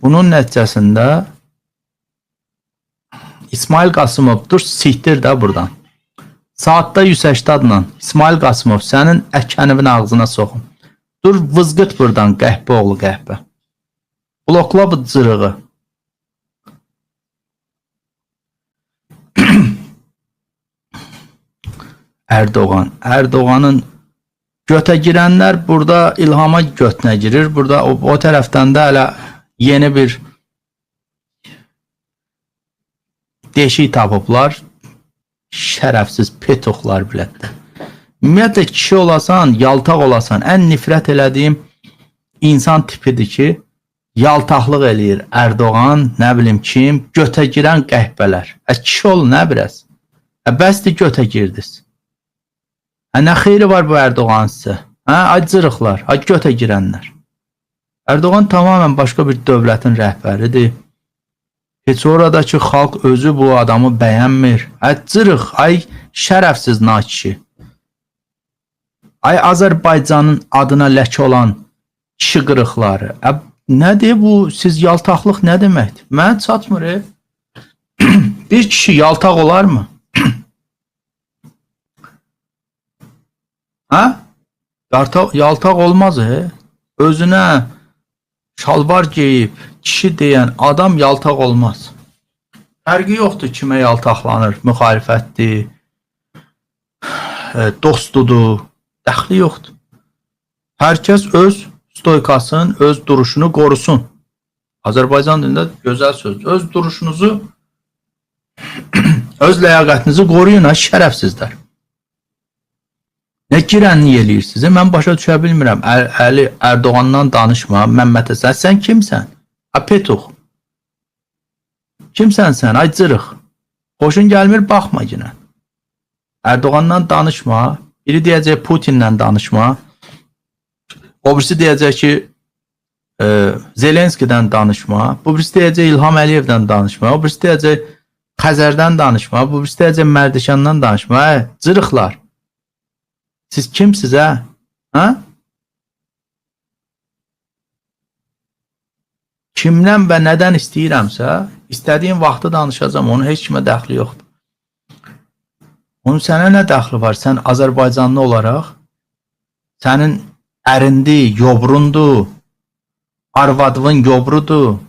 Bunun nəticəsində İsmail Qasımov dur siktir də buradan. Saatda 180 ilə İsmail Qasımov sənin əkənivin ağzına soxum. Dur vızqıt buradan qəhbə oğlu qəhbə. Blokla bu cırığı. Erdoğan'ın götə girənlər burada İlhama götünə girir. Burada o tərəfdən də hələ yeni bir deşik tapıblar. Şərəfsiz petoxlar bilətdə. Ümumiyyətlə kişi olasan, yaltaq olasan, ən nifrət elədiyim insan tipidir ki, yaltaqlıq eləyir. Erdoğan, nə bilim kim, götə girən qəhbələr. Kişi olun, nə biraz? Bəsdir götə girdiniz. Nə xeyri var bu Erdoğan sizə? Acırıqlar, götə girənlər. Erdoğan tamamen başqa bir dövlətin rəhbəridir. Heç oradakı xalq özü bu adamı bəyənmir. Cırıq, şərəfsiz nakişi. Azərbaycanın adına ləkə olan kişi qırıqları. Nədir bu? Siz yaltaqlıq nə deməkdir? Mənə çatmır. Bir kişi yaltaq olar mı? Yaltaq olmaz. Özünə şalvar geyib, kişi deyən adam yaltaq olmaz. Fərqi yoxdur kimə yaltaqlanır, müxalifətdir, dostudur, dəxli yoxdur. Hər kəs öz stoykasını, öz duruşunu qorusun. Azərbaycan dilində gözəl söz. Öz duruşunuzu, öz ləyaqətinizi qoruyun, şərəfsizlər. Nə girənlik eləyirsiniz? Mən başa düşə bilmirəm. Erdoğandan danışma, Məmməd Həsən. Sən kimsən? Petox. Kimsən sən? Cırıq. Xoşun gəlmir, baxma yenə. Erdoğandan danışma. Biri deyəcək Putinlə danışma. O birisi deyəcək ki, Zelenskidən danışma. Bu birisi deyəcək İlham Əliyevdən danışma. O birisi deyəcək Xəzərdən danışma. Bu birisi deyəcək Mərdəkandan danışma. Cırıqlar. Siz kimsiz, Kimdən və nədən istəyirəmsə, istədiyim vaxtı danışacağım. Onun heç kimə dəxli yoxdur. Onun sənə nə dəxli var? Sən Azərbaycanlı olaraq, sənin ərindi, yobrundu, arvadının yobrudur.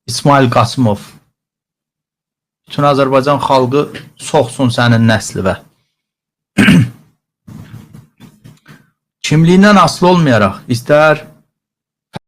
İsmail Qasımov. Bütün Azərbaycan xalqı soxsun sənin nəslivə. Kimliyindən asılı olmayaraq, istər